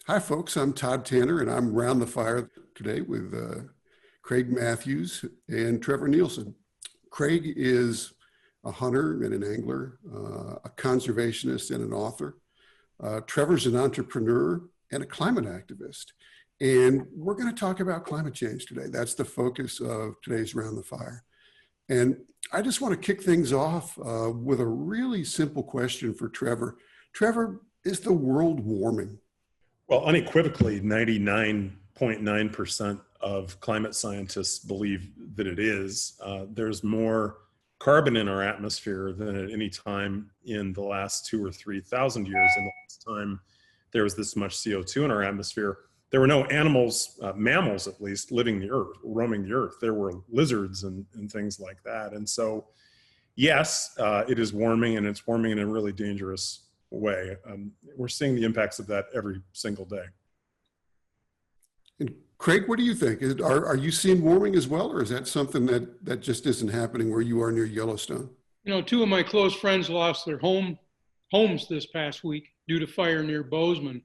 Hi, folks. I'm Todd Tanner, and I'm round the fire today with Craig Matthews and Trevor Nielsen. Craig is a hunter and an angler, a conservationist and an author. Trevor's an entrepreneur and a climate activist. And we're going to talk about climate change today. That's the focus of today's Round the Fire. And I just want to kick things off with a really simple question for Trevor. Trevor, is the world warming? Well, unequivocally, 99.9% of climate scientists believe that it is. There's more carbon in our atmosphere than at any time in the last 2,000 or 3,000 years. And the last time there was this much CO2 in our atmosphere, there were no animals, mammals at least, living the earth, roaming the earth. There were lizards and things like that. And so, yes, it is warming, and it's warming in a really dangerous way. We're seeing the impacts of that every single day. And Craig, what do you think? Are you seeing warming as well, or is that something that just isn't happening where you are near Yellowstone? You know, two of my close friends lost their homes this past week due to fire near Bozeman.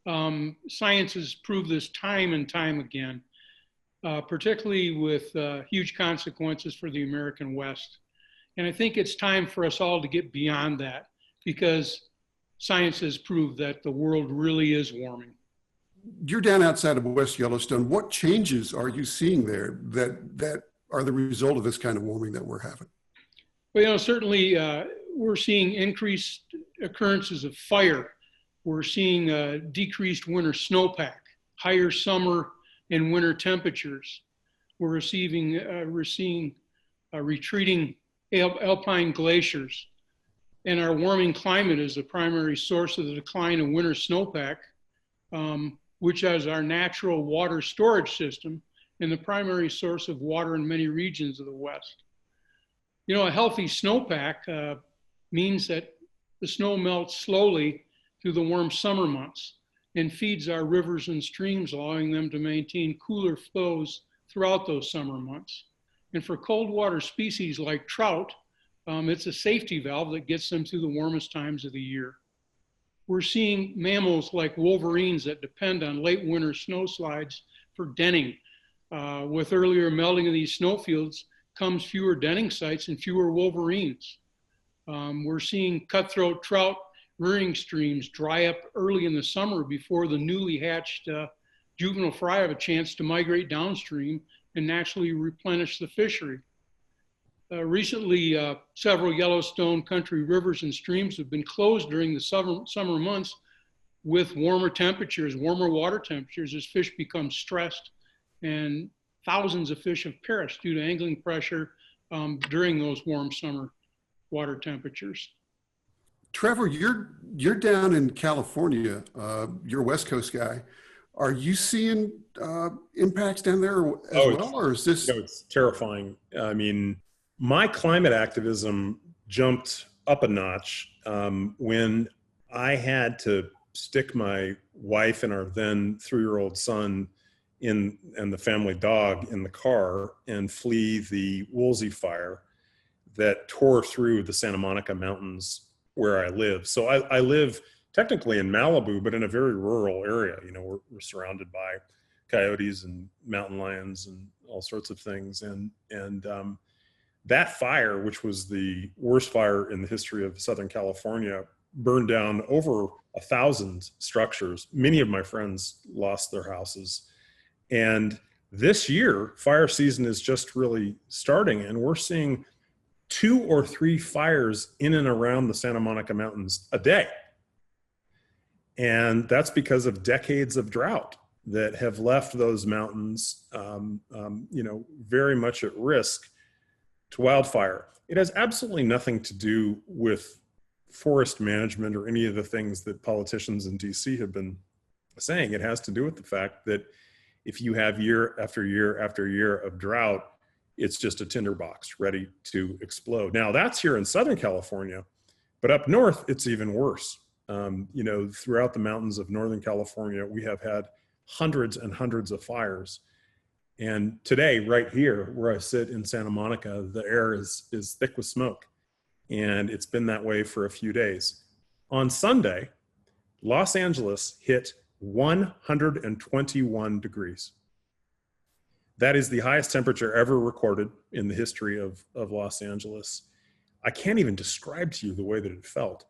Science has proved this time and time again, particularly with huge consequences for the American West. And I think it's time for us all to get beyond that, because science has proved that the world really is warming. You're down outside of West Yellowstone. What changes are you seeing there that are the result of this kind of warming that we're having? Well, you know, certainly we're seeing increased occurrences of fire. We're seeing decreased winter snowpack, higher summer and winter temperatures. We're seeing retreating alpine glaciers. And our warming climate is the primary source of the decline in winter snowpack, which is our natural water storage system and the primary source of water in many regions of the West. You know, a healthy snowpack means that the snow melts slowly through the warm summer months and feeds our rivers and streams, allowing them to maintain cooler flows throughout those summer months. And for cold water species like trout, it's a safety valve that gets them through the warmest times of the year. We're seeing mammals like wolverines that depend on late winter snowslides for denning. With earlier melting of these snowfields comes fewer denning sites and fewer wolverines. We're seeing cutthroat trout rearing streams dry up early in the summer before the newly hatched juvenile fry have a chance to migrate downstream and naturally replenish the fishery. Recently, several Yellowstone country rivers and streams have been closed during the summer months with warmer temperatures, warmer water temperatures, as fish become stressed, and thousands of fish have perished due to angling pressure during those warm summer water temperatures. Trevor, you're down in California. You're a West Coast guy. Are you seeing impacts down there as well, or is this? No, it's terrifying. I mean, my climate activism jumped up a notch when I had to stick my wife and our then 3-year-old son and the family dog in the car and flee the Woolsey fire that tore through the Santa Monica Mountains where I live. So I live technically in Malibu, but in a very rural area. You know, we're surrounded by coyotes and mountain lions and all sorts of things. And that fire, which was the worst fire in the history of Southern California, burned down over 1,000 structures. Many of my friends lost their houses. And this year, fire season is just really starting, and we're seeing 2 or 3 fires in and around the Santa Monica Mountains a day. And that's because of decades of drought that have left those mountains, very much at risk to wildfire. It has absolutely nothing to do with forest management or any of the things that politicians in DC have been saying. It has to do with the fact that if you have year after year after year of drought, it's just a tinderbox ready to explode. Now that's here in Southern California, but up north, it's even worse. Throughout the mountains of Northern California, we have had hundreds and hundreds of fires. And today, right here, where I sit in Santa Monica, the air is thick with smoke. And it's been that way for a few days. On Sunday, Los Angeles hit 121 degrees. That is the highest temperature ever recorded in the history of Los Angeles. I can't even describe to you the way that it felt.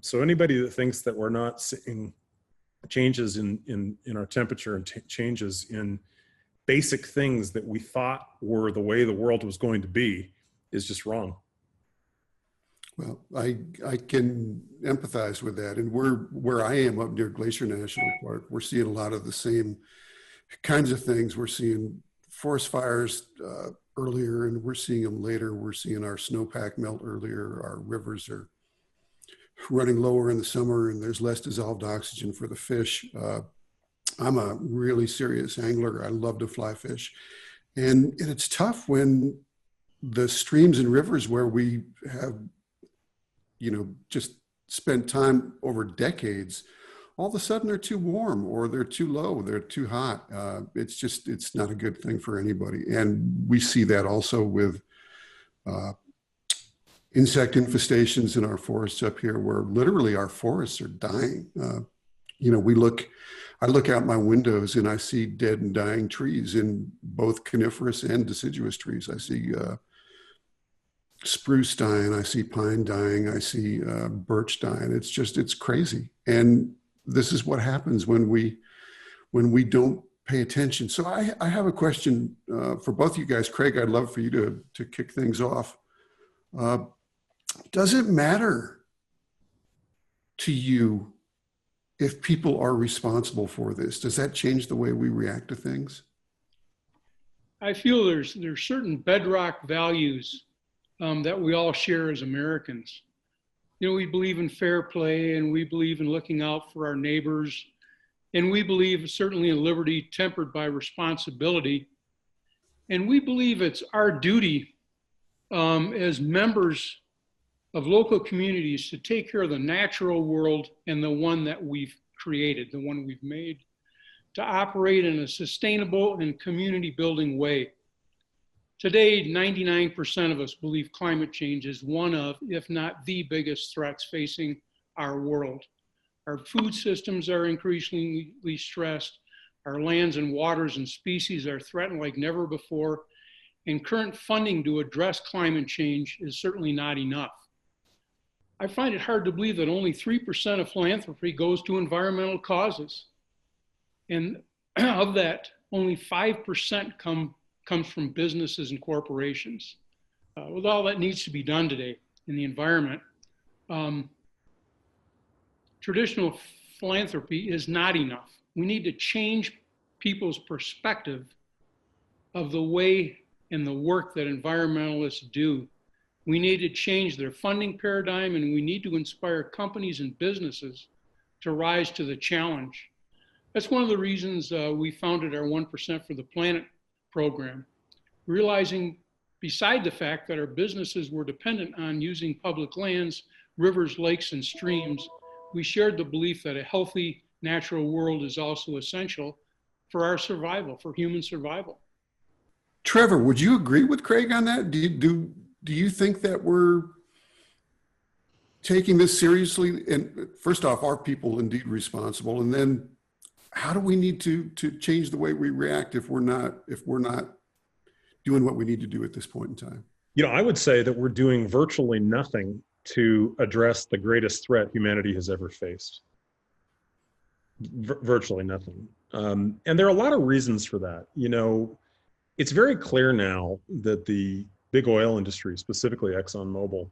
So anybody that thinks that we're not seeing changes in our temperature and changes in basic things that we thought were the way the world was going to be is just wrong. Well, I can empathize with that. And where I am up near Glacier National Park, we're seeing a lot of the same kinds of things. We're seeing forest fires earlier, and we're seeing them later. We're seeing our snowpack melt earlier. Our rivers are running lower in the summer, and there's less dissolved oxygen for the fish. I'm a really serious angler. I love to fly fish. And it's tough when the streams and rivers where we have, just spent time over decades, all of a sudden they're too warm, or they're too low, they're too hot. It's not a good thing for anybody. And we see that also with insect infestations in our forests up here, where literally our forests are dying. I look out my windows and I see dead and dying trees in both coniferous and deciduous trees. I see spruce dying, I see pine dying, I see birch dying. It's crazy. And this is what happens when we don't pay attention. So I have a question for both you guys. Craig, I'd love for you to kick things off. Does it matter to you if people are responsible for this? Does that change the way we react to things? I feel there's certain bedrock values that we all share as Americans. We believe in fair play, and we believe in looking out for our neighbors, and we believe certainly in liberty tempered by responsibility. And we believe it's our duty as members of local communities to take care of the natural world and the one that we've created, the one we've made, to operate in a sustainable and community building way. Today, 99% of us believe climate change is one of, if not the biggest threats facing our world. Our food systems are increasingly stressed. Our lands and waters and species are threatened like never before. And current funding to address climate change is certainly not enough. I find it hard to believe that only 3% of philanthropy goes to environmental causes. And of that, only 5% comes from businesses and corporations. With all that needs to be done today in the environment, traditional philanthropy is not enough. We need to change people's perspective of the way and the work that environmentalists do. We need to change their funding paradigm, and we need to inspire companies and businesses to rise to the challenge. That's one of the reasons we founded our 1% for the Planet program, realizing beside the fact that our businesses were dependent on using public lands, rivers, lakes, and streams, we shared the belief that a healthy natural world is also essential for our survival, for human survival. Trevor, would you agree with Craig on that? Do you think that we're taking this seriously? And first off, are people indeed responsible? And then how do we need to change the way we react if we're not doing what we need to do at this point in time? I would say that we're doing virtually nothing to address the greatest threat humanity has ever faced. Virtually nothing. And there are a lot of reasons for that. It's very clear now that the big oil industry, specifically ExxonMobil,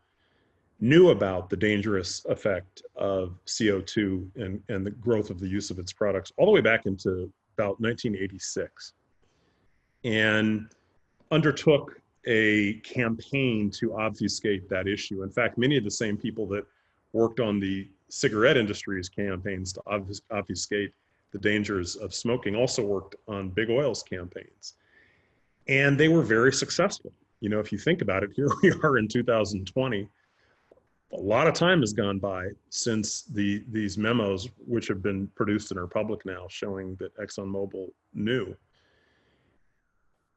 knew about the dangerous effect of CO2 and the growth of the use of its products all the way back into about 1986, and undertook a campaign to obfuscate that issue. In fact, many of the same people that worked on the cigarette industry's campaigns to obfuscate the dangers of smoking also worked on big oil's campaigns. And they were very successful. If you think about it, here we are in 2020. A lot of time has gone by since these memos, which have been produced and are public now, showing that ExxonMobil knew.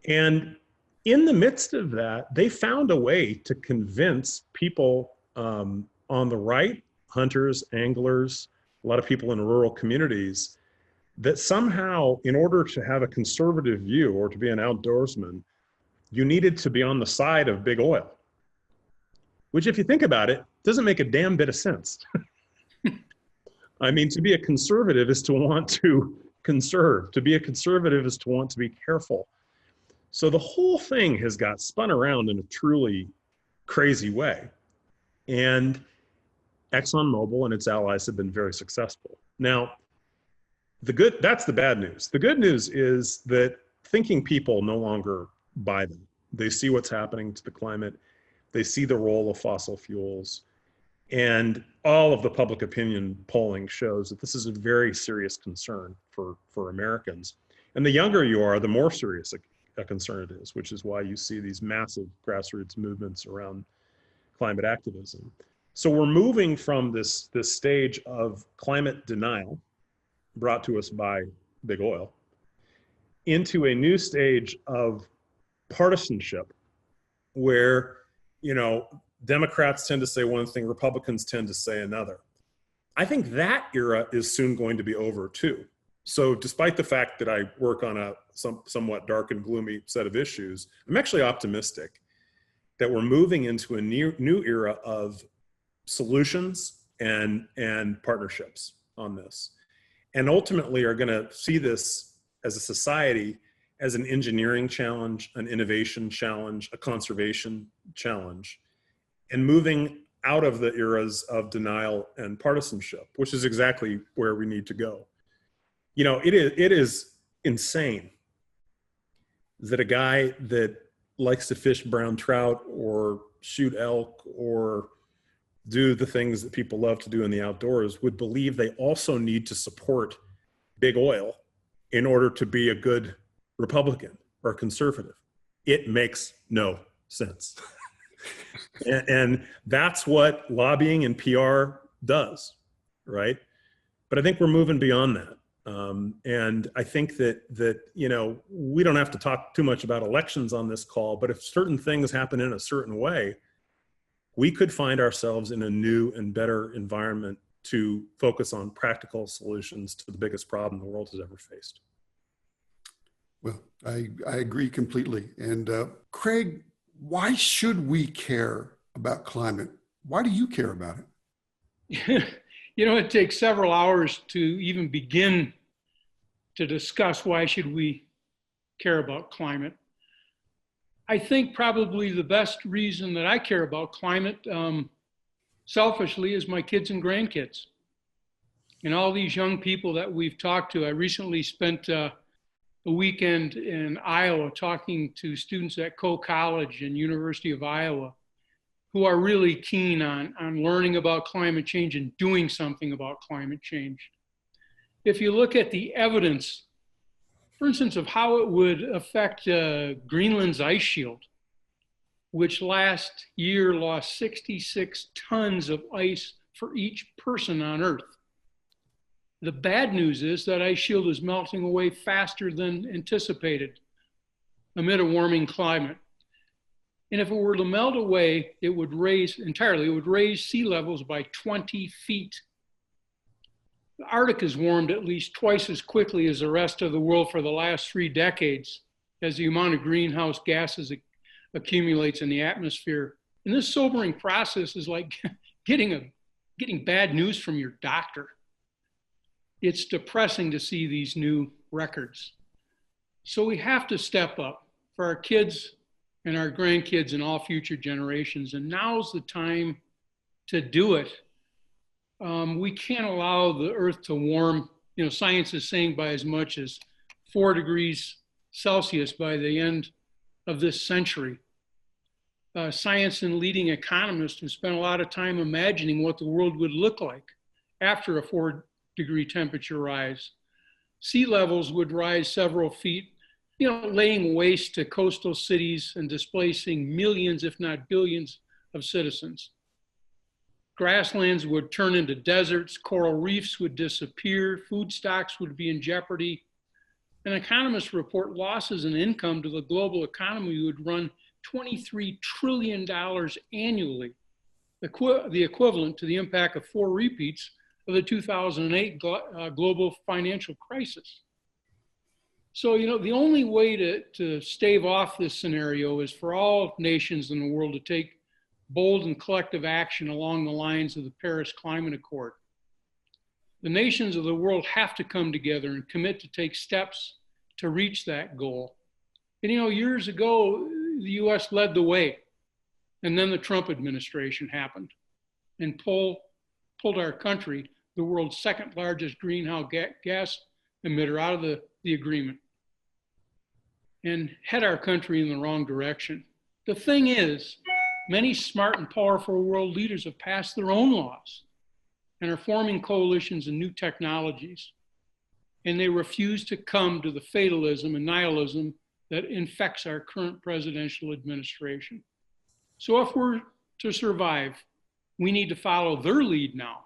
And in the midst of that, they found a way to convince people on the right, hunters, anglers, a lot of people in rural communities, that somehow, in order to have a conservative view or to be an outdoorsman, you needed to be on the side of big oil, which, if you think about it, doesn't make a damn bit of sense. I mean, to be a conservative is to want to conserve. To be a conservative is to want to be careful. So the whole thing has got spun around in a truly crazy way. And ExxonMobil and its allies have been very successful. Now, that's the bad news. The good news is that thinking people no longer buy them. They see what's happening to the climate. They see the role of fossil fuels. And all of the public opinion polling shows that this is a very serious concern for Americans. And the younger you are, the more serious a concern it is, which is why you see these massive grassroots movements around climate activism. So we're moving from this stage of climate denial brought to us by big oil into a new stage of partisanship where, Democrats tend to say one thing, Republicans tend to say another. I think that era is soon going to be over too. So despite the fact that I work on a somewhat dark and gloomy set of issues, I'm actually optimistic that we're moving into a new era of solutions and partnerships on this. And ultimately are going to see this as a society as an engineering challenge, an innovation challenge, a conservation challenge, and moving out of the eras of denial and partisanship, which is exactly where we need to go. It is insane that a guy that likes to fish brown trout or shoot elk or do the things that people love to do in the outdoors would believe they also need to support big oil in order to be a good Republican or conservative. It makes no sense. and that's what lobbying and PR does, right? But I think we're moving beyond that. And I think that we don't have to talk too much about elections on this call, but if certain things happen in a certain way, we could find ourselves in a new and better environment to focus on practical solutions to the biggest problem the world has ever faced. Well, I agree completely. And Craig, why should we care about climate? Why do you care about it? It takes several hours to even begin to discuss why should we care about climate. I think probably the best reason that I care about climate, selfishly, is my kids and grandkids. And all these young people that we've talked to. I recently spent a weekend in Iowa talking to students at Coe College and University of Iowa who are really keen on learning about climate change and doing something about climate change. If you look at the evidence, for instance, of how it would affect Greenland's ice shield, which last year lost 66 tons of ice for each person on Earth. The bad news is that ice shield is melting away faster than anticipated amid a warming climate. And if it were to melt away, it would raise sea levels by 20 feet. The Arctic has warmed at least twice as quickly as the rest of the world for the last 3 decades as the amount of greenhouse gases accumulates in the atmosphere. And this sobering process is like getting bad news from your doctor. It's depressing to see these new records. So we have to step up for our kids and our grandkids and all future generations. And now's the time to do it. We can't allow the Earth to warm, science is saying by as much as 4 degrees Celsius by the end of this century. Science and leading economists have spent a lot of time imagining what the world would look like after a 4-degree temperature rise. Sea levels would rise several feet, laying waste to coastal cities and displacing millions, if not billions, of citizens. Grasslands would turn into deserts, coral reefs would disappear, food stocks would be in jeopardy. And economists report losses in income to the global economy would run $23 trillion annually, the equivalent to the impact of 4 repeats of the 2008 global financial crisis. So, you know, the only way to stave off this scenario is for all nations in the world to take bold and collective action along the lines of the Paris Climate Accord. The nations of the world have to come together and commit to take steps to reach that goal. And, you know, years ago, the US led the way, and then the Trump administration happened and pulled our country, the world's second largest greenhouse gas emitter, out of the agreement and head our country in the wrong direction. The thing is, many smart and powerful world leaders have passed their own laws and are forming coalitions and new technologies. And they refuse to come to the fatalism and nihilism that infects our current presidential administration. So if we're to survive, we need to follow their lead now.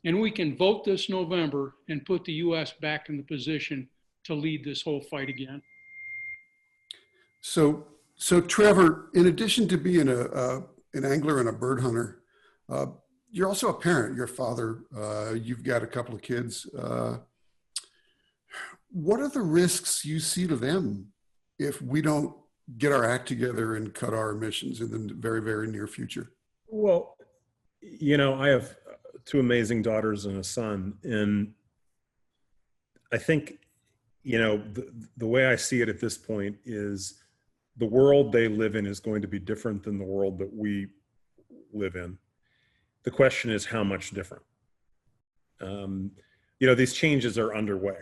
And we can vote this November and put the US back in the position to lead this whole fight again. So Trevor, in addition to being an angler and a bird hunter, you're also a parent. You're a father. You've got a couple of kids. What are the risks you see to them if we don't get our act together and cut our emissions in the very, very near future? Well, you know, I have two amazing daughters and a son, and I think, you know, the way I see it at this point is the world they live in is going to be different than the world that we live in. The question is how much different. You know, these changes are underway.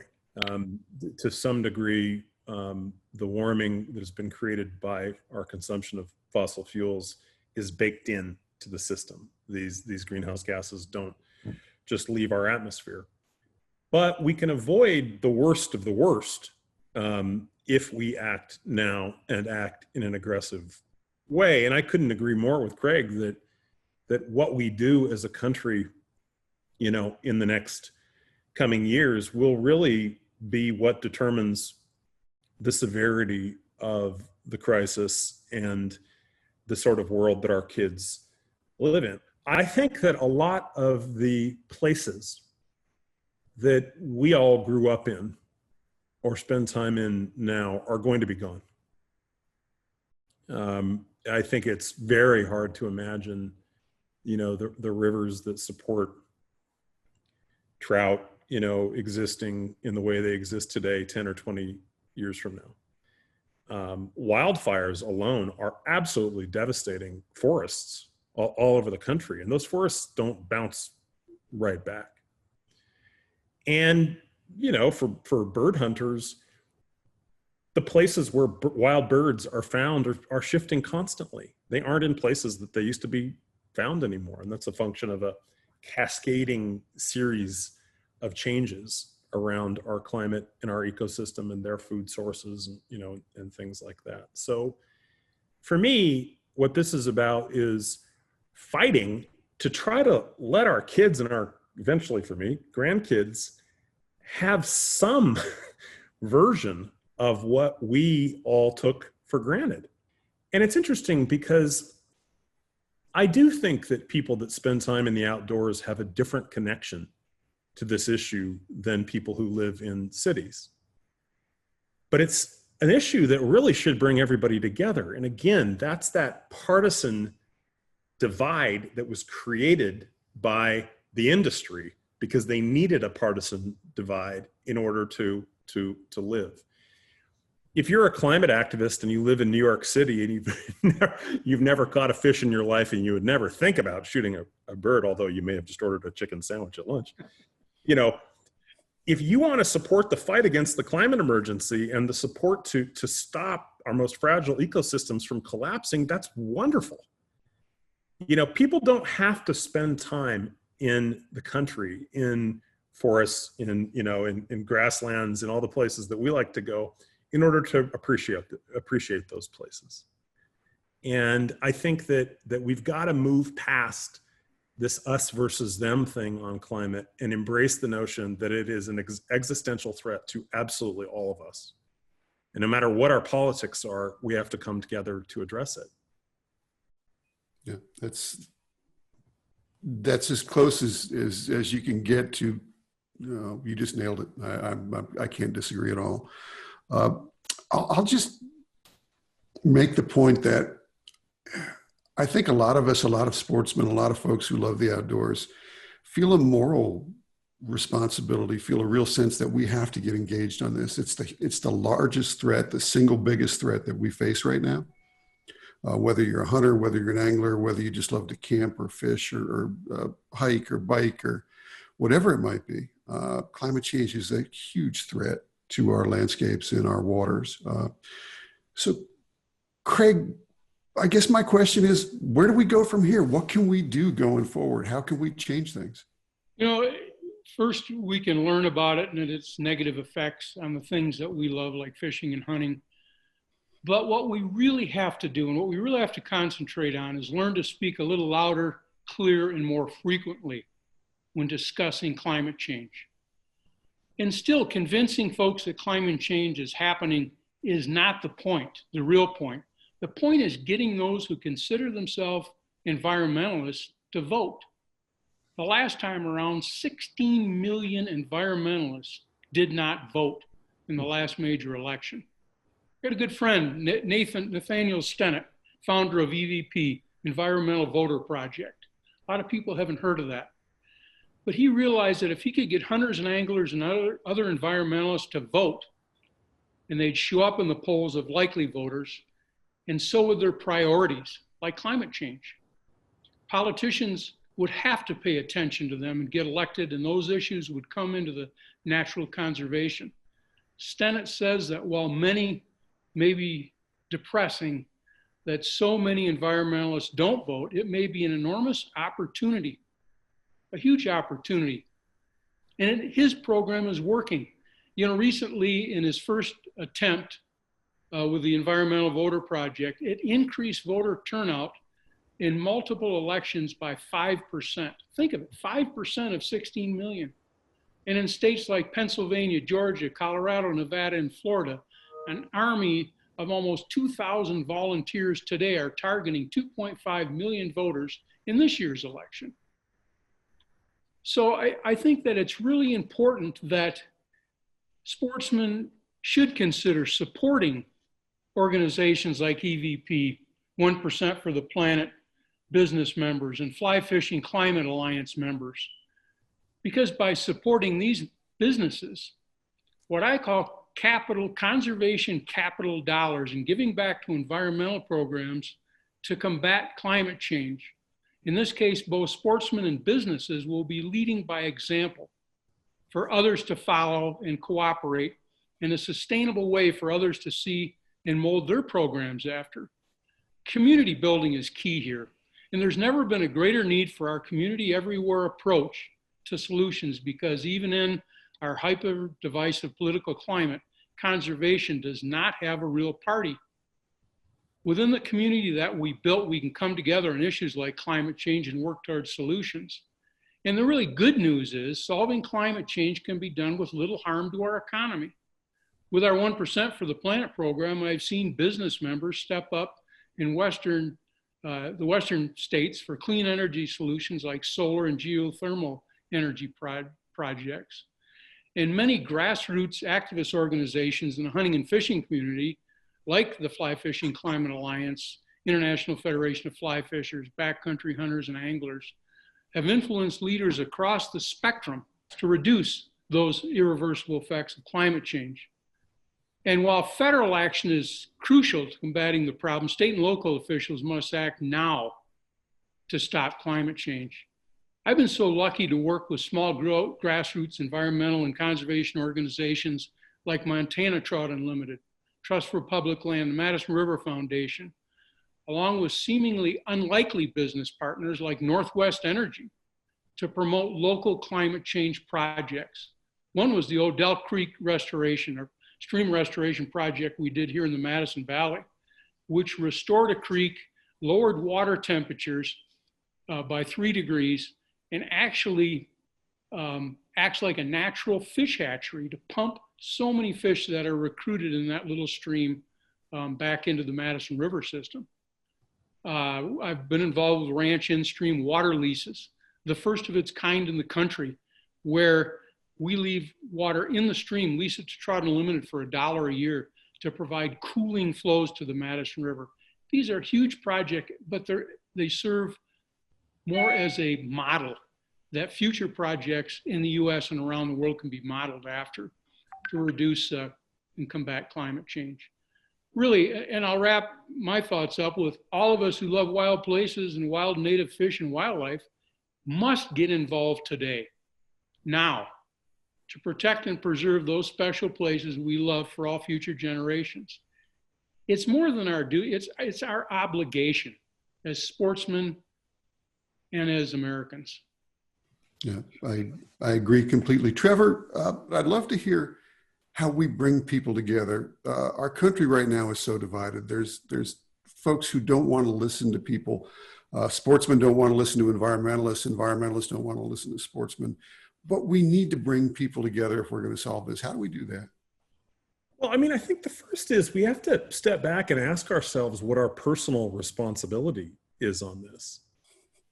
To some degree, the warming that has been created by our consumption of fossil fuels is baked in to the system. These greenhouse gases don't just leave our atmosphere. But we can avoid the worst of the worst if we act now and act in an aggressive way. And I couldn't agree more with Craig that what we do as a country, you know, in the next coming years will really be what determines the severity of the crisis and the sort of world that our kids live in. I think that a lot of the places that we all grew up in or spend time in now are going to be gone. I think it's very hard to imagine, you know, the rivers that support trout, you know, existing in the way they exist today, 10 or 20 years from now. Wildfires alone are absolutely devastating forests all over the country, and those forests don't bounce right back. And, you know, for bird hunters, the places where wild birds are found are shifting constantly. They aren't in places that they used to be found anymore. And that's a function of a cascading series of changes around our climate and our ecosystem and their food sources, and, you know, and things like that. So for me, what this is about is fighting to try to let our kids and eventually for me, grandkids, have some version of what we all took for granted. And it's interesting because I do think that people that spend time in the outdoors have a different connection to this issue than people who live in cities. But it's an issue that really should bring everybody together. And again, that's that partisan divide that was created by the industry because they needed a partisan divide in order to live. If you're a climate activist and you live in New York City and you've never caught a fish in your life and you would never think about shooting a bird, although you may have just ordered a chicken sandwich at lunch, you know, if you want to support the fight against the climate emergency and the support to stop our most fragile ecosystems from collapsing, that's wonderful. You know, people don't have to spend time in the country, in forests, in grasslands, and all the places that we like to go in order to appreciate those places. And I think that we've got to move past this us versus them thing on climate and embrace the notion that it is an existential threat to absolutely all of us. And no matter what our politics are, we have to come together to address it. Yeah, that's as close as you can get to, you just nailed it. I can't disagree at all. I'll just make the point that I think a lot of us, a lot of sportsmen, a lot of folks who love the outdoors feel a moral responsibility, feel a real sense that we have to get engaged on this. It's the largest threat, the single biggest threat that we face right now. Whether you're a hunter, whether you're an angler, whether you just love to camp or fish or hike or bike or whatever it might be, climate change is a huge threat to our landscapes and our waters. So, Craig, I guess my question is, where do we go from here? What can we do going forward? How can we change things? First we can learn about it and its negative effects on the things that we love, like fishing and hunting. But what we really have to do and what we really have to concentrate on is learn to speak a little louder, clear, and more frequently when discussing climate change. And still, convincing folks that climate change is happening is not the point, the real point. The point is getting those who consider themselves environmentalists to vote. The last time around, 16 million environmentalists did not vote in the last major election. I had a good friend, Nathaniel Stennett, founder of EVP, Environmental Voter Project. A lot of people haven't heard of that. But he realized that if he could get hunters and anglers and other environmentalists to vote, and they'd show up in the polls of likely voters, and so would their priorities, like climate change. Politicians would have to pay attention to them and get elected, and those issues would come into the natural conservation. Stennett says that while many may be depressing that so many environmentalists don't vote, it may be an enormous opportunity, a huge opportunity. And his program is working. Recently in his first attempt with the Environmental Voter Project, it increased voter turnout in multiple elections by 5%. Think of it, 5% of 16 million. And in states like Pennsylvania, Georgia, Colorado, Nevada, and Florida, an army of almost 2,000 volunteers today are targeting 2.5 million voters in this year's election. So I think that it's really important that sportsmen should consider supporting organizations like EVP, 1% for the Planet business members, and Fly Fishing Climate Alliance members. Because by supporting these businesses, what I call conservation capital dollars, and giving back to environmental programs to combat climate change, in this case, both sportsmen and businesses will be leading by example for others to follow and cooperate in a sustainable way for others to see and mold their programs after. Community building is key here. And there's never been a greater need for our community everywhere approach to solutions, because even in our hyper-divisive political climate, conservation does not have a real party. Within the community that we built, we can come together on issues like climate change and work towards solutions. And the really good news is solving climate change can be done with little harm to our economy. With our 1% for the Planet program, I've seen business members step up in the Western states for clean energy solutions like solar and geothermal energy projects. And many grassroots activist organizations in the hunting and fishing community, like the Fly Fishing Climate Alliance, International Federation of Fly Fishers, Backcountry Hunters and Anglers, have influenced leaders across the spectrum to reduce those irreversible effects of climate change. And while federal action is crucial to combating the problem, state and local officials must act now to stop climate change. I've been so lucky to work with small grassroots environmental and conservation organizations like Montana Trout Unlimited, Trust for Public Land, the Madison River Foundation, along with seemingly unlikely business partners like Northwest Energy, to promote local climate change projects. One was the Odell Creek restoration, or stream restoration project we did here in the Madison Valley, which restored a creek, lowered water temperatures by 3 degrees, and actually acts like a natural fish hatchery to pump so many fish that are recruited in that little stream back into the Madison River system. I've been involved with ranch in-stream water leases the first of its kind in the country, where we leave water in the stream, lease it to Trout Unlimited for $1 a year to provide cooling flows to the Madison River. These are huge projects, but they serve more as a model that future projects in the US and around the world can be modeled after to reduce and combat climate change. Really, and I'll wrap my thoughts up with all of us who love wild places and wild native fish and wildlife must get involved today, now, to protect and preserve those special places we love for all future generations. It's more than our duty, it's our obligation as sportsmen and as Americans. Yeah, I agree completely. Trevor, I'd love to hear how we bring people together. Our country right now is so divided. There's folks who don't want to listen to people. Sportsmen don't want to listen to environmentalists. Environmentalists don't want to listen to sportsmen. But we need to bring people together if we're going to solve this. How do we do that? Well, I mean, I think the first is we have to step back and ask ourselves what our personal responsibility is on this.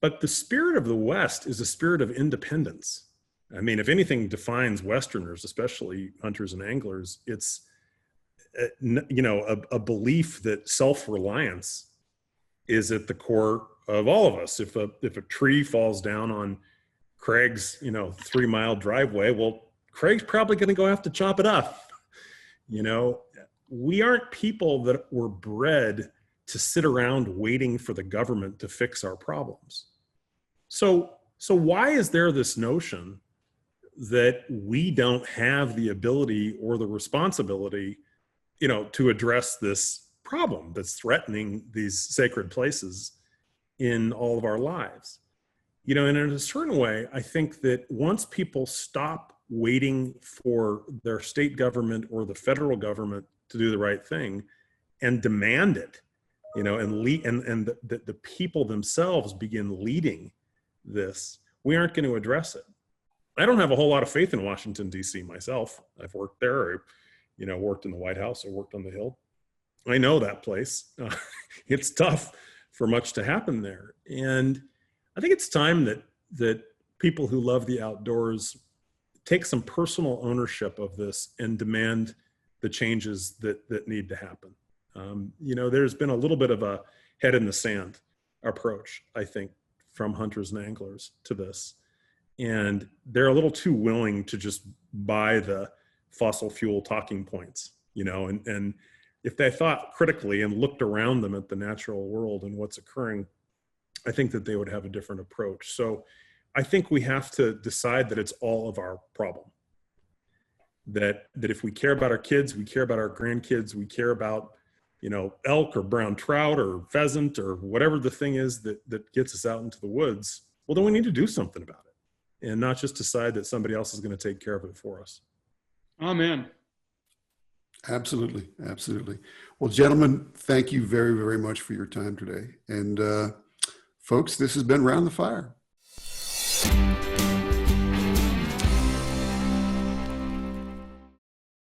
But the spirit of the West is a spirit of independence. I mean, if anything defines Westerners, especially hunters and anglers, it's a belief that self-reliance is at the core of all of us. If a tree falls down on Craig's 3-mile driveway, well, Craig's probably going to go have to chop it up. We aren't people that were bred to sit around waiting for the government to fix our problems. So why is there this notion that we don't have the ability or the responsibility, to address this problem that's threatening these sacred places in all of our lives? And in a certain way, I think that once people stop waiting for their state government or the federal government to do the right thing and demand it, and the people themselves begin leading this, we aren't going to address it. I don't have a whole lot of faith in Washington, D.C. myself. I've worked there, worked in the White House, or worked on the Hill. I know that place. It's tough for much to happen there. And I think it's time that people who love the outdoors take some personal ownership of this and demand the changes that need to happen. There's been a little bit of a head in the sand approach, I think, from hunters and anglers to this. And they're a little too willing to just buy the fossil fuel talking points, and if they thought critically and looked around them at the natural world and what's occurring, I think that they would have a different approach. So I think we have to decide that it's all of our problem. That if we care about our kids, we care about our grandkids, we care about, elk or brown trout or pheasant or whatever the thing is that gets us out into the woods, well, then we need to do something about it and not just decide that somebody else is going to take care of it for us. Amen. Absolutely. Absolutely. Well, gentlemen, thank you very, very much for your time today. And folks, this has been Round the Fire.